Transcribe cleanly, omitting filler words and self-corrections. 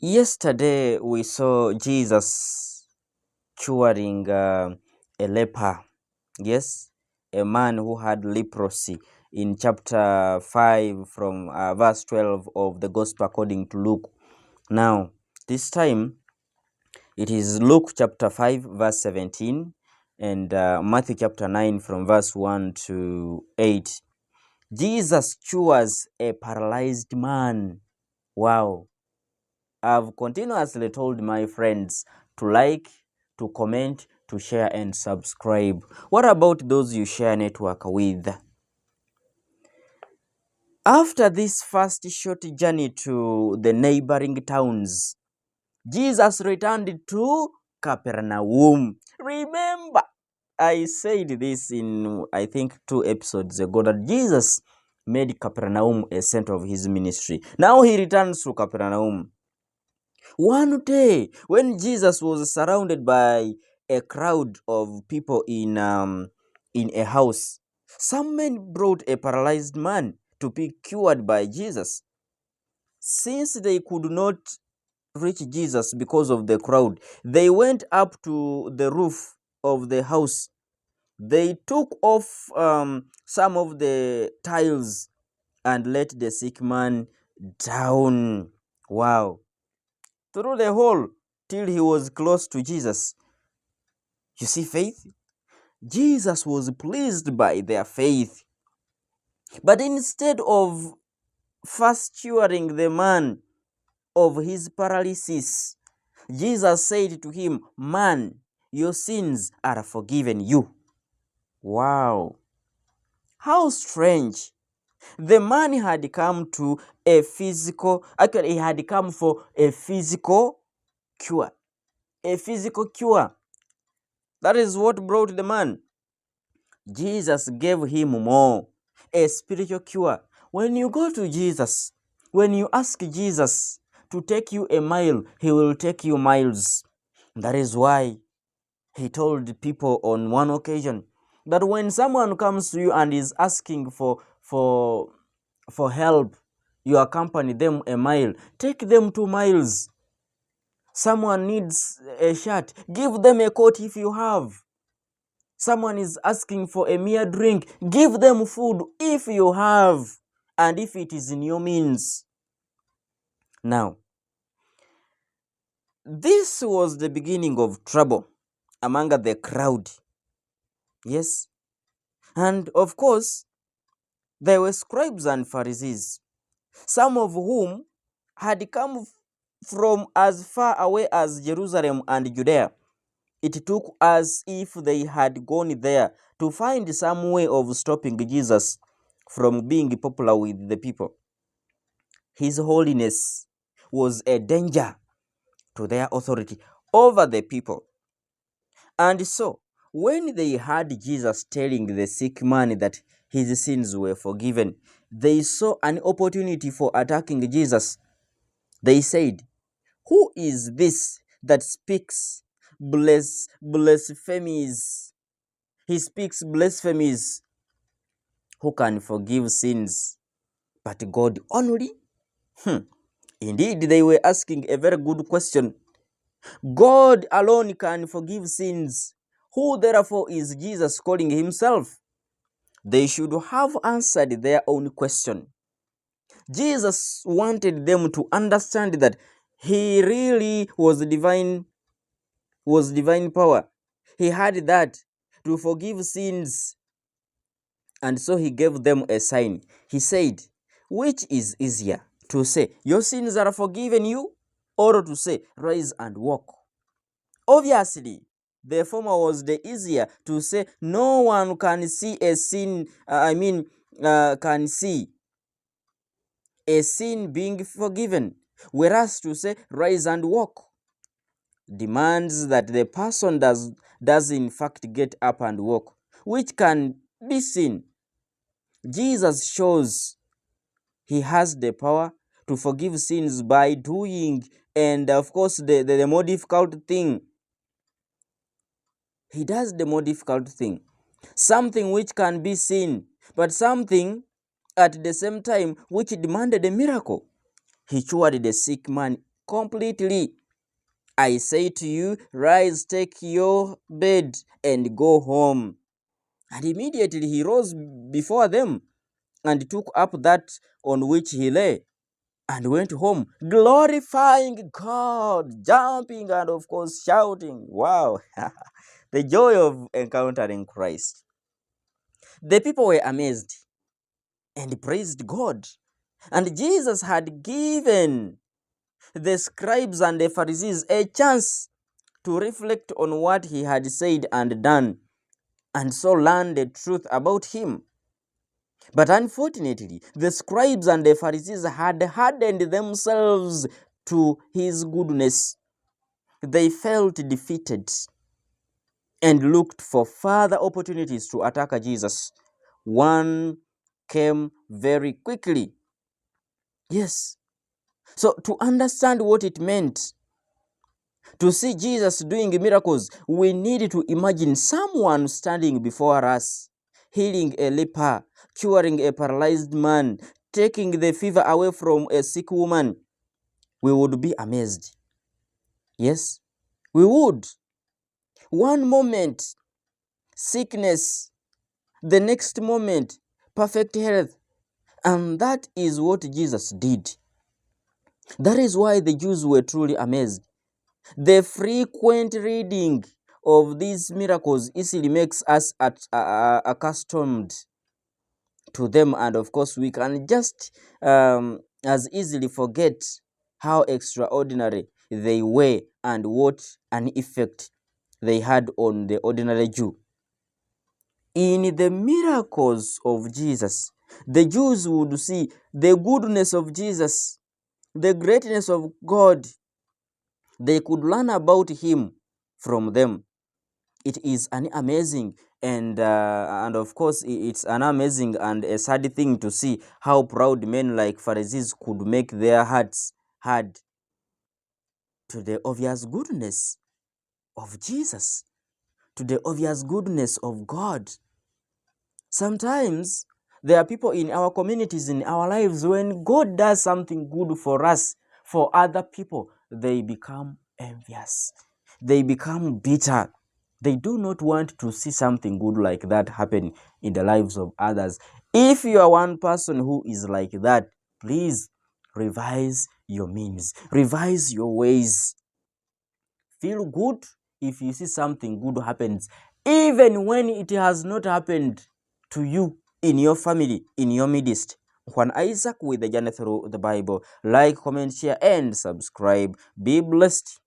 Yesterday we saw Jesus curing a leper. Yes, a man who had leprosy in chapter 5 from verse 12 of the Gospel according to Luke. Now, this time it is Luke chapter 5 verse 17 and Matthew chapter 9 from verse 1 to 8. Jesus cures a paralyzed man. Wow. I've continuously told my friends to like, to comment, to share and subscribe. What about those you share network with? After this first short journey to the neighboring towns, Jesus returned to Capernaum. Remember, I said this in, I think, 2 episodes ago that Jesus made Capernaum a center of his ministry. Now he returns to Capernaum. One day, when Jesus was surrounded by a crowd of people in a house, some men brought a paralyzed man to be cured by Jesus. Since they could not reach Jesus because of the crowd, they went up to the roof of the house. They took off some of the tiles and let the sick man down. Wow. Through the hole till he was close to Jesus. You see faith? Jesus was pleased by their faith. But instead of first curing the man of his paralysis, Jesus said to him, "Man, your sins are forgiven you." Wow. How strange. The man had come to a physical, actually he had come for a physical cure. A physical cure. That is what brought the man. Jesus gave him more, a spiritual cure. When you go to Jesus, when you ask Jesus to take you a mile, he will take you miles. That is why he told people on one occasion that when someone comes to you and is asking for help, you accompany them a mile, take them 2 miles. Someone needs a shirt, give them a coat if you have. Someone is asking for a mere drink, give them food if you have and if it is in your means. Now, this was the beginning of trouble among the crowd. Yes. And of course, there were scribes and Pharisees, some of whom had come from as far away as Jerusalem and Judea. It took as if they had gone there to find some way of stopping Jesus from being popular with the people. His holiness was a danger to their authority over the people. And so, when they heard Jesus telling the sick man that his sins were forgiven, they saw an opportunity for attacking Jesus. They said, "Who is this that speaks blasphemies? He speaks blasphemies. Who can forgive sins but God only?" Indeed, they were asking a very good question. God alone can forgive sins. Who therefore is Jesus calling himself? They should have answered their own question. Jesus wanted them to understand that he really was divine power. He had that to forgive sins. And so he gave them a sign. He said, "Which is easier, to say, 'Your sins are forgiven you,' or to say, 'Rise and walk'?" Obviously, the former was the easier, to say no one can see a sin, can see a sin being forgiven. Whereas to say, "Rise and walk," demands that the person does in fact get up and walk, which can be seen. Jesus shows he has the power to forgive sins by doing, and of course, the more difficult thing. He does the more difficult thing. Something which can be seen, but something at the same time which demanded a miracle. He cured the sick man completely. I say to you, rise, take your bed, and go home. And immediately he rose before them, and took up that on which he lay, and went home, glorifying God, jumping and of course shouting. Wow, the joy of encountering Christ. The people were amazed and praised God. And Jesus had given the scribes and the Pharisees a chance to reflect on what he had said and done, and so learn the truth about him. But unfortunately, the scribes and the Pharisees had hardened themselves to his goodness. They felt defeated and looked for further opportunities to attack Jesus. One came very quickly. Yes. So to understand what it meant to see Jesus doing miracles, we need to imagine someone standing before us, healing a leper, curing a paralyzed man, taking the fever away from a sick woman. We would be amazed. Yes, we would. One moment, sickness. The next moment, perfect health. And that is what Jesus did. That is why the Jews were truly amazed. The frequent reading of these miracles easily makes us accustomed to them, and of course we can just as easily forget how extraordinary they were and what an effect they had on the ordinary Jew. In the miracles of Jesus, the Jews would see the goodness of Jesus, the greatness of God. They could learn about him from them. It is an amazing and of course it's an amazing and a sad thing to see how proud men like Pharisees could make their hearts hard to the obvious goodness of Jesus, to the obvious goodness of God. Sometimes there are people in our communities, in our lives, when God does something good for us, for other people, they become envious. They become bitter. They do not want to see something good like that happen in the lives of others. If you are one person who is like that, please revise your means, revise your ways. Feel good if you see something good happens, even when it has not happened to you, in your family, in your midst. Juan Isaac with the journey through the Bible. Like, comment, share, and subscribe. Be blessed.